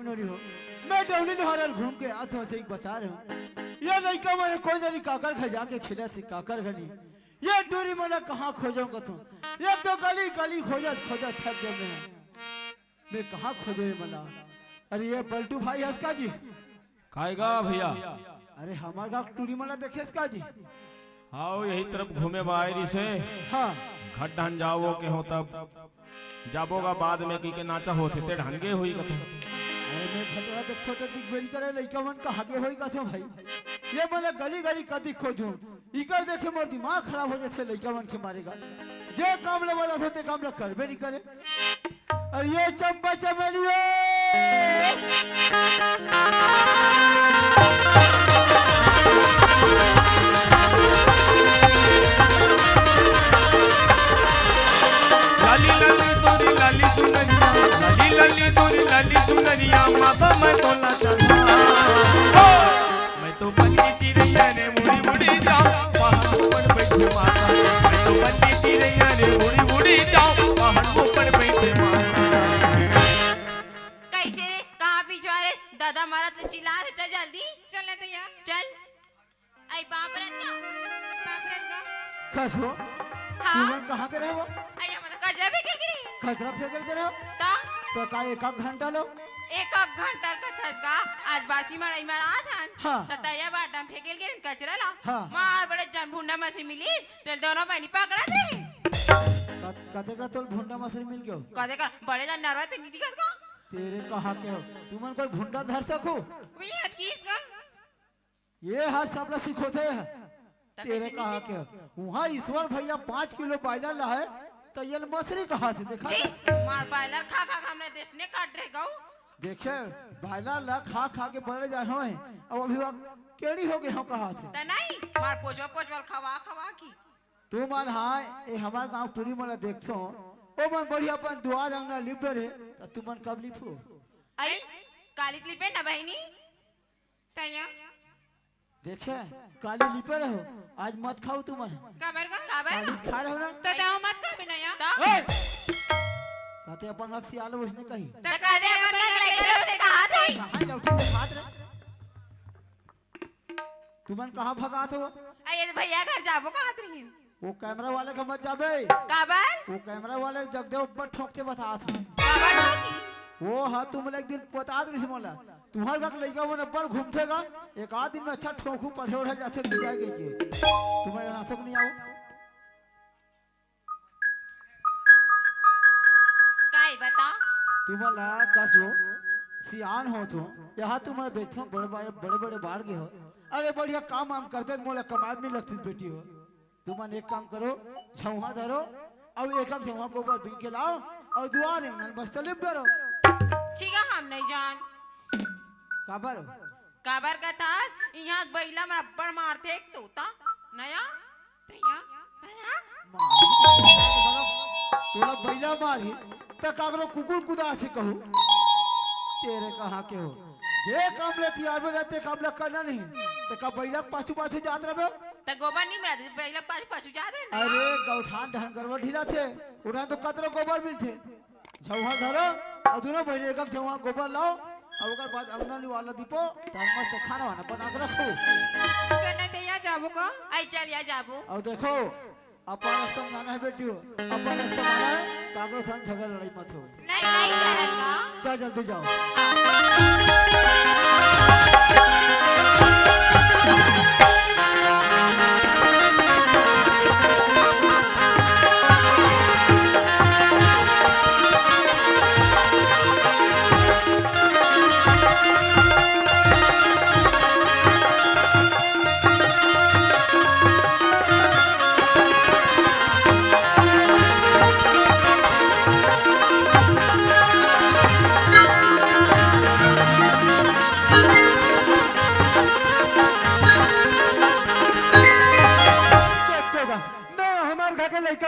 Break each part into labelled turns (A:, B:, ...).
A: Norrie हो मैं डवली लोहारल घूम के आज से एक बता रहा हूँ ये लड़का मैंने कोई नहीं काकर घर जाके खेला थे काकर घनी ये डोरी मला कहाँ खोजूंगा तुम ये तो गली गली खोजत खोजत थक गए मैं कहाँ खोजो ये मला अरे ये पलटू भाई हंसका जी
B: खाएगा भैया।
A: अरे हमारे गाँव टूरी मला देखे इसका जी
B: आओ यही तरफ घूमे बाहरी से
A: हाँ
B: घट ढन जाओ के हो तब जाबोगा बाद में की के नाचा होते ते ढंगे हुई कथो।
A: अरे मैं खतरा देखो तो दिखबेरी करे लइका मन का आगे होई कथो भाई ये मैंने गली गली कदी खोजूं इकर देखे मोर दिमाग खराब हो जाथे लइका मन के मारेगा जे काम ले बता होते काम ले करबे नहीं करे अरे ये चंपा चमेलियो
B: लाली तोरी लाली सुनरिया माता मैं तो नाचा मैं तो बनी चिड़ैया ने मुड़ी मुड़ी जाओ पहाड़ ऊपर बैठे माता मैं तो बनी चिड़ैया ने मुड़ी मुड़ी जाओ पहाड़ ऊपर बैठे माता।
C: कैसे रे कहाँ पीछे रे दादा मारा तो चिल्ला रहे चल जल्दी
D: चल तैया
C: चल आई बाप रे ना
A: खसो
C: हाँ
A: तुम कहां के रहे हो
C: आई हम कजरा भी के गिरी
A: खचरा फेंकल के रहे हो
C: ता
A: तो का एक घंटा लो
C: एक घंटा का थसगा आज बासी मराई मरा था
A: हाँ।
C: तो तया बाटम फेंकेल गिरन कचरा ला
A: हाँ।
C: मार बड़े जन भुंडा मछली मिली तो दोनों बहनी पकड़ा थे
A: कते का तो भुंडा मछली मिल गयो
C: कदे का बड़े जन नरवा ते नीति का
A: तेरे कहा के हो तुमन कोई भुंडा धर सको
D: वही हाथ किस का
A: ये हाथ सबला सिखो थे तेरे कहा के हो वहां ईश्वर भैया 5 किलो बायला ला है तो ये मछली कहाँ से देखा
C: जी मार पायलर खा खा हमने देश ने काट रहे गाऊ
A: देखे बायला ला खा खा के बड़े जा रहे हैं अब अभी वक्त केड़ी हो गए हो कहाँ से
C: त नहीं मार पोछवा खवा खवा की
A: तू मन हाँ ये हमारे गांव टूरी मला देखो ओ मन बढ़िया अपन द्वार अंगना लिप रे तो तू मन कब लिपो
C: आई काली क्लिपे ना बहनी
D: तैया
A: देखे काली लिपे रहो आज मत खाओ तू मन
D: काबर का
C: काबर
A: काली
C: ना
A: खा रहो ना
D: तो दाव मत का बिनाया
C: ता
A: ए! कहते अपन अक्सी आलो उसने कही
C: त कादे अपन लग लगे से कहा थे
A: कहाँ लौटी के हाथ रे तू मन कहाँ भगात हो
C: आई ये भैया घर जाबो कहां रही
A: वो कैमरा वाले का मत जाबे
C: काबर
A: वो कैमरा वाले जगदेव ऊपर ठोकते बता
C: काबर की
A: वो हाँ तुम एक दिन बता दे मोला तुम्हारे घर लड़का वो नब्बर घूमतेगा एक आध दिन में अच्छा ठोकू पढ़े उड़े जाते जाएंगे ये तुम्हारे यहाँ तक नहीं आओ
C: काई बता
A: तुम्हारा कसो सियान हो तो यहाँ तुम्हारा देखो बड़े बड़े बाढ़ गए हो अरे बढ़िया काम वाम करते मोला कमाल नहीं लगती बेटी हो तुम एक काम करो झुआ धरो और एक झुआ को ऊपर बिन के लाओ और दुआर है बस तलिप डरो
C: ठीक है हम नहीं जान
A: काबर
C: काबर का तास यहाँ बैला में अब्बड़ मारते एक तोता नया
D: तैया
A: तोला बैला मारी तो कागरो कुकुर कुदा से कहू तेरे कहाँ के हो जे काम लेती आवे रहते काम ले करना नहीं तो का बैला पाछू पाछू जात रहे
C: त गोबर नहीं मिला बैला पास पासु जा दे ना
A: अरे गौठान ढन करवा ढीला थे उन्हें तो कतरो गोबर मिलते झौहा धरो और दोनों बहने एक झौहा गोबर लाओ और ओकर बाद अंगना वाला दीपो तो मस्त खाना वाना बना के रखो
D: चल तैया जाबो का
C: आई चल या जाबो
A: और देखो अपन रास्ता में जाना है बेटियों अपन रास्ता में जाना है कागरो संग झगड़ा लड़ाई मत हो
C: नहीं नहीं करेगा
A: जा जल्दी जाओ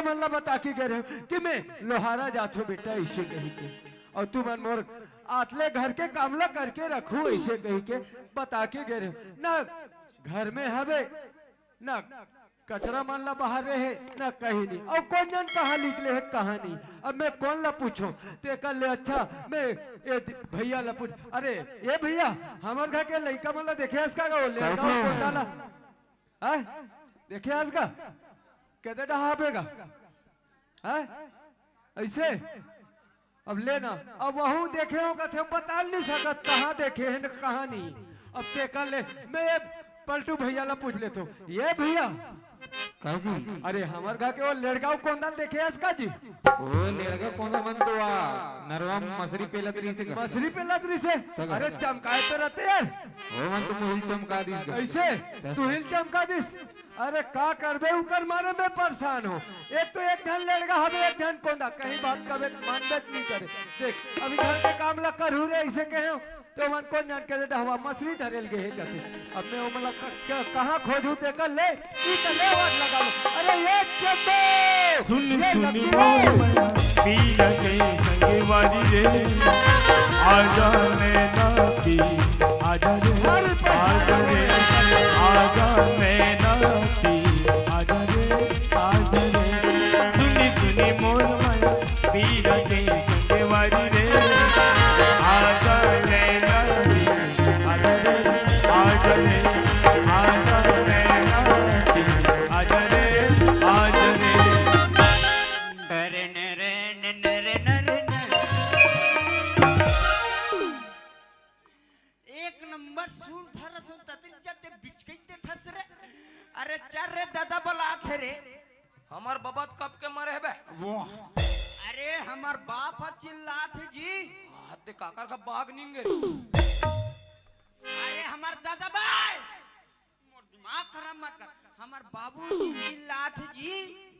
A: मल्ला बता के गए कि मैं लोहारा जाथो बेटा ऐसे कही के और तुम मोर आतले घर के कामला करके रखो ऐसे कही के बता के गए ना घर में हवे ना कचरा मान ला बाहर रहे ना कहीं नहीं और कौन जन कहाँ निकले है कहानी। अब मैं कौन ला पूछूं ते कर ले। अच्छा मैं ये भैया ला पूछ। अरे ये भैया हमार घर के लड़का मतलब देखे इसका का लड़का कौन डाला है देखे इसका कहते डहा पेगा है ऐसे। अब लेना अब वहू देखे होगा थे बता नहीं सकत कहाँ देखे हैं कहाँ नहीं। अब ते कर ले मैं ये पलटू भैया ला पूछ लेता हूँ। ये भैया
E: काजी
A: अरे हमार घर के वो लड़का कौन दाल देखे है इसका जी
E: ओ लड़का कौन मन तो आ नरवा मसरी पेलतरी से
A: मछली पे लतरी से। अरे चमकाए तो रहते यार
E: ओ मन तो मोहिल चमका दिस
A: ऐसे तू हिल चमका दिस। अरे का करबे उकर मारे में परेशान हो। एक तो एक धन लड़का हमें एक धन कोंदा कहीं बात कबे मानबत नहीं करे। देख अभी घर के काम ला करू रे ऐसे कहे तो मन कौन जान के हवा मछली धरेल गए कथे। अब मैं मतलब कहां खोजू ते कर ले ई कर ले वाट लगा लो। अरे ये चको
B: सुन सुन मोर पी लगे संगे वाली रे आजा नैना पी आजा रे आजा रे आजा नैना पी आजा रे सुनी मोर माया पी लगे संगे वाली रे आजा नैना पी आजा रे आजा रे आजा नैना पी आजा रे आजा रे
F: एक नंबर सूर धरत हूं ततिल जाते बिचकैते थस रे। अरे चार रे दादा बोला थे रे
G: हमार बाबा कब के मरे बे
F: वो। अरे हमार बाप चिल्ला थे जी।
G: हाथे काकर का बाग नींगे
F: अरे हमार दादा भाई मोर दिमाग खराब मत कर। हमार बाबू चिल्ला थे जी।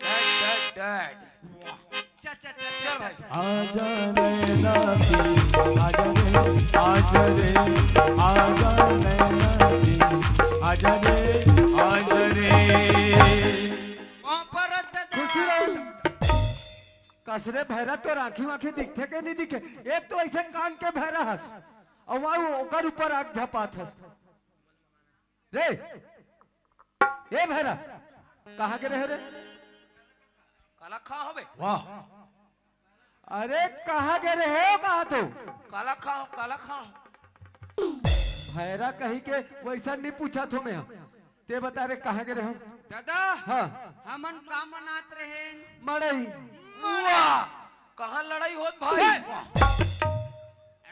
G: डैड डैड
F: चल चल चल
G: भाई।
F: चल
B: आजा नैना पी आजा रे आजा नैना पी आजा रे
F: वहां पर
A: खुशी रहो कसरे भैरा तो राखी वाखी दिखते के नहीं दिखे। एक तो ऐसे कान के भैरा हस और वहाँ ओकर ऊपर आग झपात हस रे। ये भैरा कहाँ के रहे रे
G: काला खा होबे
A: वाह। अरे कहाँ के रहे हो कहाँ तो
G: काला खा
A: भैरा कहीं के वैसा नहीं पूछा तो मैं ते बता रे कहाँ के रहे हो।
F: दादा
A: हाँ
F: हमन का मनात रहे
A: मड़ई
G: वाह कहाँ लड़ाई होत भाई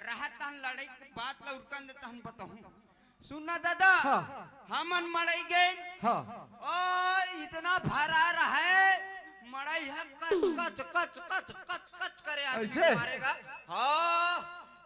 F: रहतन लड़ाई के बात ला उड़कन देता हम बताऊं। सुनना दादा
A: हाँ
F: हमन मड़ई गए
A: हाँ
F: ओ इतना भरा रहा है मड़ई है कच कच कच कच कच कच करे आदमी
A: ऐसे?
F: मारेगा। हाँ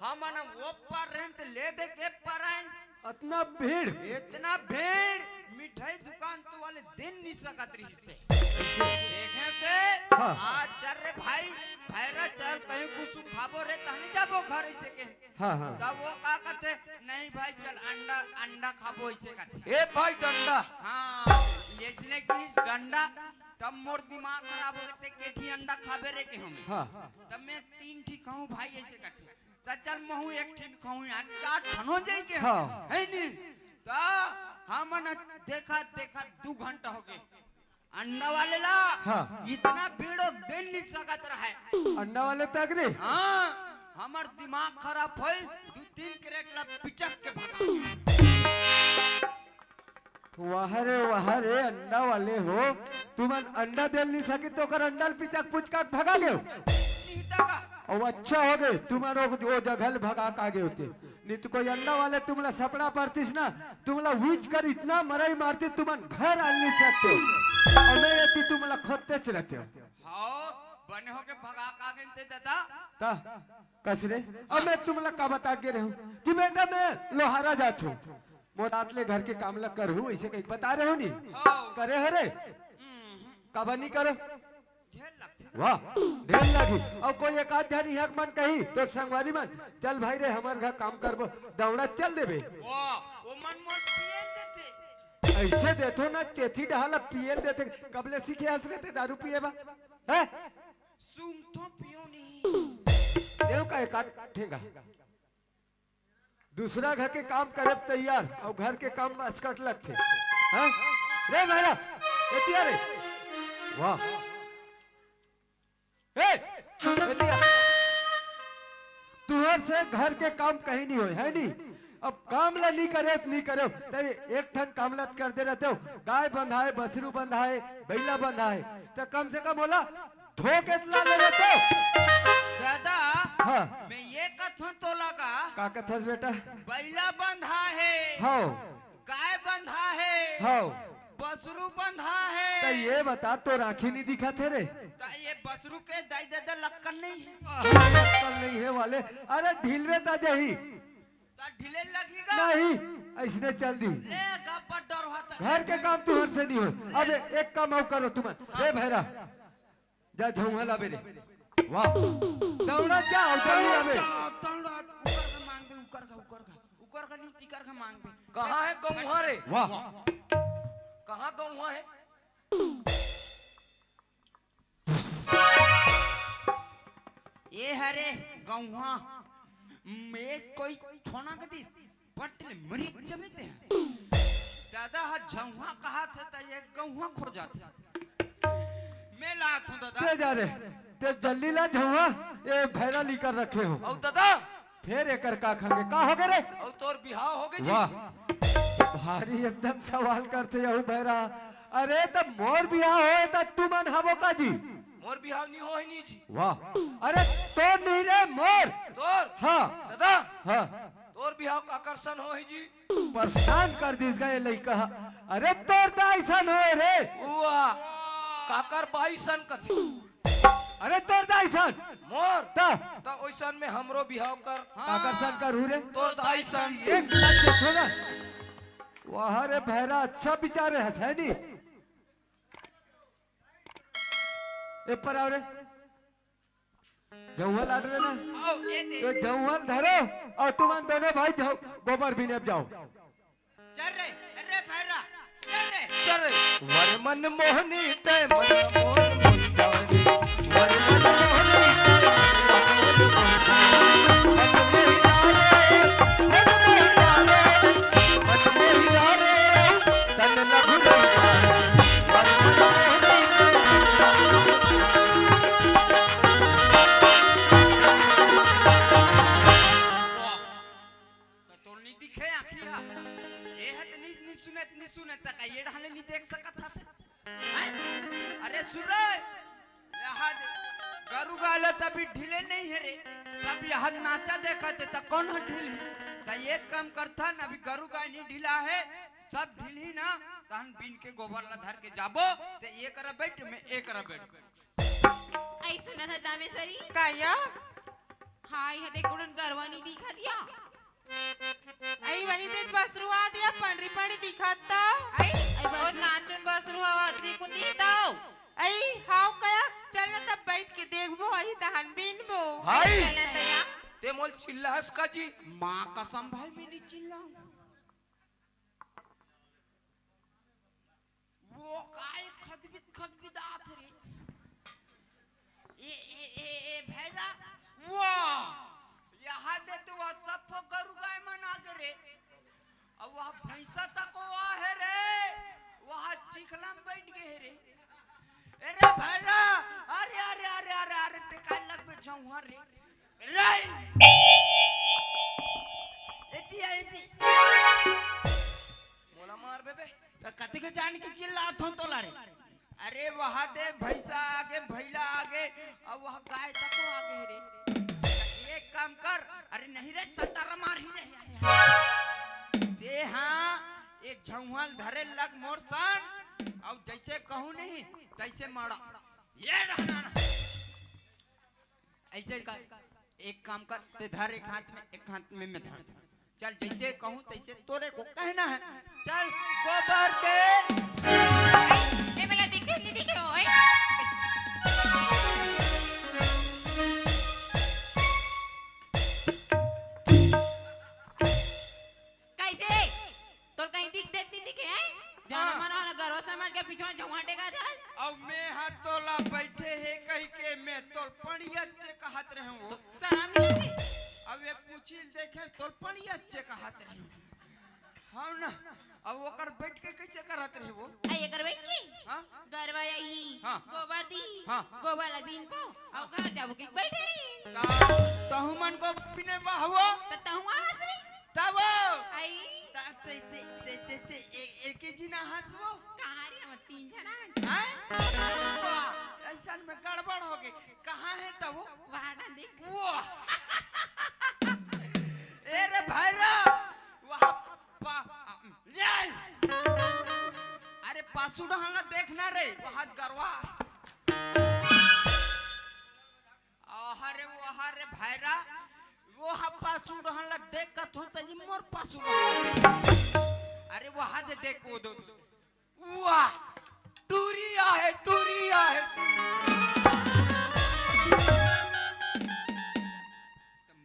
F: हमन वो पर रहे तो ले दे के पर आए
A: इतना भीड़
F: इतना भीड़ मिठाई दुकान तो वाले दिन नहीं सकत रही से देखे थे।
A: हाँ।
F: आज चल रे भाई भैरा चल कहीं कुछ खाबो रे तहनी जाबो घर ऐसे के।
A: हाँ हाँ
F: तब वो का कहते नहीं भाई चल अंडा अंडा खाबो ऐसे कहते।
G: एक भाई डंडा
F: हाँ इसने की डंडा तब मोर दिमाग खराब हो गए केठी अंडा खाबे रे के हम।
A: हाँ
F: तब मैं 3 ठी खाऊं भाई ऐसे कहते। त चल महू 1 ठी खाऊं यार 4 ठन हो जाई के
A: हाँ।
F: है नी। ता हमन देखा देखा 2 घंटा हो गए अंडा वाले ला।
A: हाँ।
F: इतना भीड़ो दिन नहीं सकत रहा है।
A: अंडा वाले तक रे
F: हाँ हमार दिमाग खराब होई 2-3 क्रेट ला पिचक के भागा।
A: वाह रे अंडा वाले हो तुम अंडा दे नहीं सकी तो कर अंडा पिचक पुचक भगा गए
F: सीता का
A: और अच्छा हो गए तुम्हारो वो जगह भगा का आगे होते नहीं तो कोई अंडा वाले तुमला सपना पड़तीस ना तुमला वीच कर इतना मराई मारती तुम घर आ नहीं सकते हो और नहीं रहती तुमला खोदते रहते हो।
F: हाँ बने हो के भगा का गए थे दादा।
A: ता कसरे अब मैं तुमला का बता के रहूं कि बेटा मैं लोहारा जात हूं मोटातले घर के काम ला करू ऐसे कहीं बता रहे हो नहीं
F: हाँ
A: करे हरे का बनी करो
F: ढेर लगते।
A: वाह ढेर लगी और कोई एक आध जन यहाँ मन कही तो संगवारी मन चल भाई रे हमारे घर काम करबो दौड़ा चल देबे
F: वाह वो मन मोल पियल देते।
A: ऐसे देतो ना चेथी डहाला पियल देते कबले सीखे हंस रहे थे दारू पिए बा है
F: सूंघ तो पियो नहीं।
A: देव का एक आध ठेगा दूसरा घर के काम करे तैयार और घर के काम में अस्कट लगते हैं रे भाईरा
E: एतिया रे वाह ए एतिया तुहर से घर के काम कहीं नहीं होए है नहीं अब काम ला नहीं करे तो नहीं करे तो एक ठन कामलत कर दे रहते हो गाय बंधाए बछरू बंधाए बैला बंधाए तो कम से कम बोला धो के ला ले रहते हो
F: दादा
E: हाँ
F: मैं ये कथूं तो लगा
E: का कथस बेटा
F: बैला बंधा है
E: हाँ
F: गाय बंधा है
E: हाँ
F: बसरू बंधा है
E: तो ये बता तो राखी नहीं दिखा थे रे
F: तो ये बसरू के दाई दादा लक्कन नहीं है
E: कल नहीं है वाले अरे ढीलवे ता जही
F: तो ढीले लगेगा
E: नहीं ऐसने चल दी
F: ले गप्पा डर होता
E: घर के काम तुहर से नहीं हो अब एक काम और करो तुम ए भैरा जा झुंगा ला बेले वाह दौड़ा क्या उधर आवे
F: उकर का नीति कर का मांग पे
G: कहाँ है गौहा रे
E: वाह
G: कहाँ गौहा है
F: ये हरे गौहा मैं कोई छोना के दिस पटले मरीज जमेते हैं दादा हा झौहा कहा था तो ये गौहा खो जाते मैं लात हूं दादा
E: ते जा रे ते जल्दी ला झुंगा ये भैरा लेकर रखे हो
G: और दादा
E: फिर एकर का खांगे का हो गए रे
G: और तोर बिहाव हो गई जी
E: वाह भारी एकदम सवाल करते हो भैरा अरे तब मोर बियाह होए तो तू मन हबो का जी
G: मोर बिहाव नहीं हो ही नहीं जी
E: वाह अरे तो नहीं रे मोर
G: तोर
E: हाँ
G: दादा
E: हाँ
G: तोर बिहाव का आकर्षण हो ही जी
E: परेशान कर दिस गए लइका अरे तोर तो ऐसा होए रे
G: वाह काकर बाईसन कथी
E: अरे तोर तो ऐसा
G: मोर
E: ता
G: तो ओइसन में हमरो बिहाव कर
E: आकर्षण करू रे
G: तोर दाईसन
E: एक बात से छोड़ा वाह रे भैरा अच्छा बिचारे हसैनी ए पर आओ रे जौहल आड़ रे ना
F: आओ ये दे
E: ये जौहल धरो और तुम दोनों भाई जाओ गोबर बीने जाओ
F: चल रे अरे भैरा चल रे
G: चल वर मन मोहनी ते मन मोहन मुंदानी वर मन मोहनी तन लघु
F: तो नहीं दिखे आखिया ये हत नहीं सुने तक ये ढाले नहीं देख सकत था से हैं? अरे सुन रे यहाँ गरु गाला तभी ढीले नहीं है रे सब यहाँ नाचा देखा थे तो कौन है ढीली तो ये काम करता ना अभी गरु गाय नहीं ढीला है सब ढीली ना तहन बीन के गोबर ला धर के जाबो तो ये करा बैठ में एक करा बैठ
C: आई सुना था दामेश्वरी
D: काया
C: हाय हते कुडन गरवानी दिखा दिया
D: आई वनी ते बसरू आ दिया पंडरी पाणी दिखाता
C: आई ओ नाचन बसरू हवा देखो दिखाओ
D: आई हाउ कया चल न तब बैठ के देखबो आई दहन बीनबो
G: भाई
C: चला तया
G: ते मोल चिल्लास का जी
F: माँ कसम भाई मैं नहीं चिल्लाऊं वो काय खदबिदात रे ए भैरा वाह यहाँ दे तू सब गरु गाय मना के रे अब वह भैंसा तक हुआ है रे वहाँ चिखला में बैठ गए है रे अरे भैरा अरे अरे अरे अरे अरे टिकाई लग पे जाऊँ रे रे एती
G: मोला मार बेबे
F: कति के जान के चिल्लात हो तो लारे अरे वहाँ दे भैंसा आगे भैला आगे और वह गाय तक आगे रे एक काम कर अरे नहीं रे सटारा मार ही रे दे हाँ एक झौहल धरे लग मोर सन और जैसे कहूँ नहीं तैसे मारा ये रहना ना ऐसे कर एक काम कर ते धर एक हाथ में एक हाथ में मैं धर चल जैसे कहूँ तैसे तोरे को कहना है चल गोबर के
C: ए मेला दिखे ओए कैसे तोर कहीं दिखे हैं जाना मना ना गरो समझ के पीछे झमाटे का था
F: अब मैं हाथ तोला बैठे है कहीं के मैं तोल पड़िया से कहत रहे
C: तो
F: वो
C: शर्म नहीं लगी
F: अब ये पूछिल देखे तोल पड़िया से कहत रहे हाँ ना अब ओकर बैठ के कैसे करत रहे वो
C: आई एकर बैठ की
F: हाँ
C: गरवा यही
F: हाँ।
C: गोबर दी
F: हाँ।
C: गोबर ला बीन पो और घर जाबो के बैठे रही
F: तहु मन को पिने बा हुआ
C: त तहुआ हंस रही
F: तब
C: आई
F: ते एक जी ना हंसबो
C: कहां रे हम तीन जना
F: हैं वाह ऐसा में गड़बड़ हो गई कहाँ है तब वो
C: वाड़ा देख
F: वाह ए रे भाईरा वहाँ अरे पासू डहला देखना रे वहाँ गरवा वहाँ रे भाईरा वो पासू डहला देख का तो तजी मोर पासू अरे वहाँ दे देख वो दो
G: वाह टूरिया है टूरिया है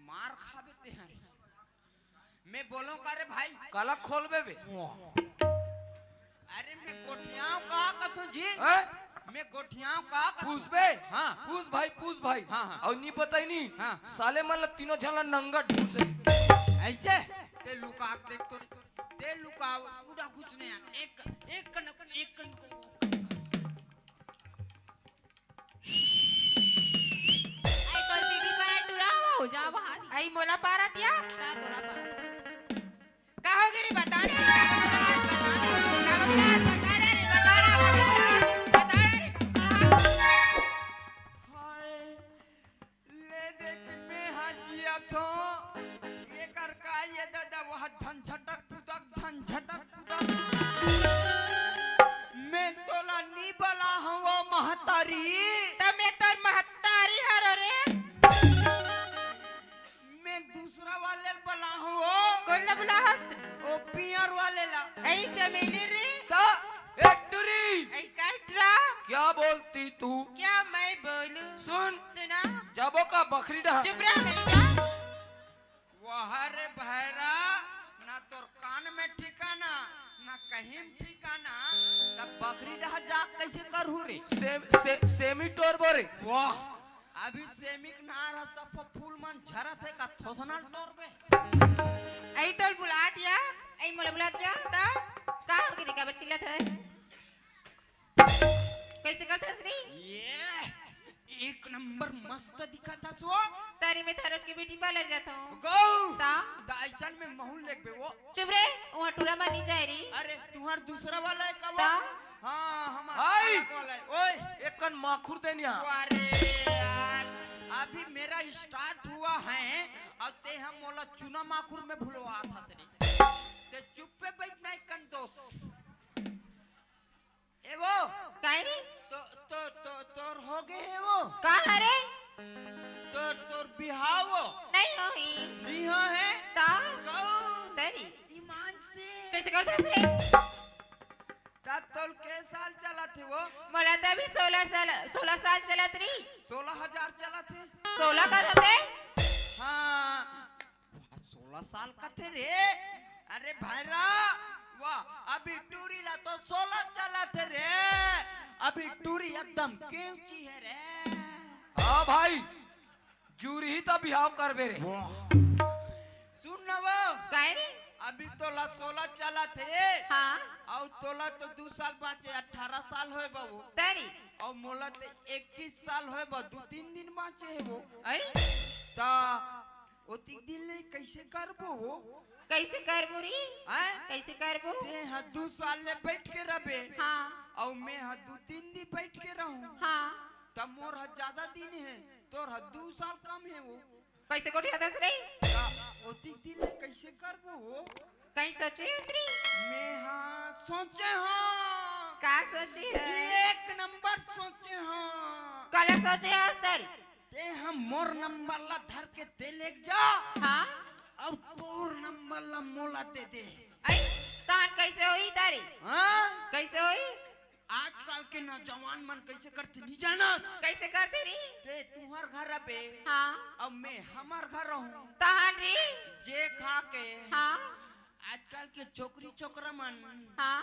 F: मार खाबे ते हैं मैं बोलो का रे भाई
G: काला खोल बे
F: अरे मैं गोठियाओं का कथो जी
G: हैं
F: मैं गोठियाओं का
G: पूछ बे
F: हाँ।
G: पूछ भाई
F: हाँ, हाँ।
G: और नहीं बताई नहीं
F: हाँ।
G: साले मन तीनों झला नंगा ढूंढे
F: ऐसे ते लुका देख तो ते लुका पूरा कुछ नहीं एक कन को
C: आई तो सीढ़ी पर टूरा हो जा बाहर
D: आई मोला पारा दिया
C: ना तोरा पास
D: का हो गई बता रे
F: हाय ले देख मैं हाजिया तो ये कर का ये दादा वह झंझटक पुदक मैं तोला नी बला हूँ वो महतारी
D: तमे तो महतारी हरो रे
F: मैं दूसरा वाले बला हूँ वो
D: कौन ला बुला हंस
F: ओ पियर वाले ला
D: आई चमेली रे
F: तो
G: ए टूरी
D: आई काटरा
G: क्या बोलती तू
D: क्या मैं बोलूं
G: सुन
D: सुना
G: जाबो का बकरी डहा
D: चुप रह मेरी जान
F: वहाँ रे भैरा ना तोर कान में ठिकाना ना कहीं ठिकाना तब बकरी डहा जा कैसे करहु रे
G: सेमी टोर बोरे
F: वाह अभी सेमिक नार सब फूल मन झरत है का थोसना टोर पे
D: आई तो बुला दिया
C: आई मोला बुला दिया
D: ता
C: का हो गई का बचिला था कैसे करता श्री
F: ये एक नंबर मस्त दिखा था सो
C: तारी में थारज की बेटी पार्लर जाता हूँ
F: गौ
C: ता
F: दाइचन में महूल लेक बे वो
C: चुप रे वहाँ टूरा मानी जाए री
F: अरे तुम्हार दूसरा वाला है का वो
C: ता
F: हाँ हमारा
G: हाय।
F: अलग वाला है ओए
G: एक कन माखुर देनिया
F: अरे यार अभी मेरा स्टार्ट हुआ है और ते हम मोला चुना माखुर में भूलवा था सरी ते चुप पे बैठना है कंदोस ए वो
C: काहे रे
F: तोर हो गए है वो
C: कहाँ रे
F: तोर बिहाव वो
C: नहीं हो ही
F: बिहा है
C: ता
F: गौ
C: तारी
F: ईमान से
C: कैसे करता श्री
F: तोल के साल चला थे वो
C: मोला तो अभी 16 साल चलत रही
F: 16,000 चला थे
C: 16 का रहते
F: हाँ 16 साल का थे रे अरे भाईरा वाह अभी टूरी ला तो 16 चला थे रे अभी टूरी एकदम केवची है रे
G: हाँ भाई जूरी ही तो बिहाव कर बे रे
F: सुन ना वो
C: काहे रे
F: अभी तोला 16 चला थे
C: हाँ
F: और तोला तो 2 साल बाचे 18 साल होए बाबू
C: तारी
F: और मोला तो 21 साल होए बा 2-3 दिन बाचे है वो
C: अरे
F: ता ओतिक दिन ले कैसे करबो वो
C: कैसे करबो री
F: हैं
C: कैसे करबो
F: ते हा 2 साल ले बैठ के रबे
C: हाँ
F: और मैं हा 2-3 दिन बैठ के रहूं
C: हाँ
F: तब मोर हा ज्यादा दिन है तोर हा 2 साल कम है वो
C: कैसे कोठी आता श्री
F: ता ओतिक दिन ले कैसे करबो वो
C: कहीं सोचे है श्री
F: मैं हा सोचे हां
C: का सोचे है
F: एक नंबर सोचे हां
C: काला सोचे है तारी
F: ते हम मोर नंबर ला धर के ते ले जा
C: हाँ
F: और तोर नंबर ला मोला दे दे
C: आई तान कैसे होई तारी
F: हां
C: कैसे होई
F: आजकल के नौजवान मन कैसे करते नहीं जाना
C: कैसे करते री
F: ते तुम्हार घर पे
C: हाँ
F: अब मैं हमार घर रहूं
C: तहान री
F: जे खा के
C: हाँ
F: आजकल के छोकरी छोकरा मन
C: हाँ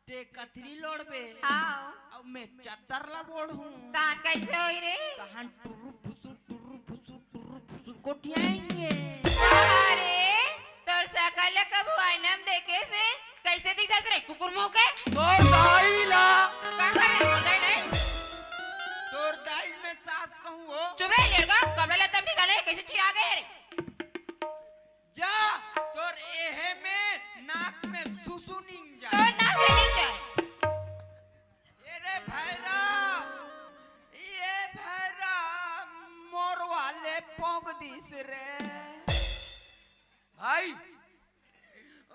F: ते कतरी लोड़बे
C: हाँ
F: अब मैं चद्दर ला बोड़ू
C: तान कैसे होई रे
F: तहन टुरु फुसु कोटियाएंगे
C: अरे तोर सकल कब आई आईना में देखे से कैसे दिखता रे कुकुर मुंह के
G: तो दाई ला
C: का करे बोल नहीं
F: तोर दाई में सास कहूं हो
C: चुप रह लेगा कपड़े लत्ता निकाले कैसे चिरा गए रे
F: जा तोर एहे में नाक में सुसु नींग जा
C: तो ना नहीं जाए
F: ये भैरा मोर वाले पोंग दिस रे
G: भाई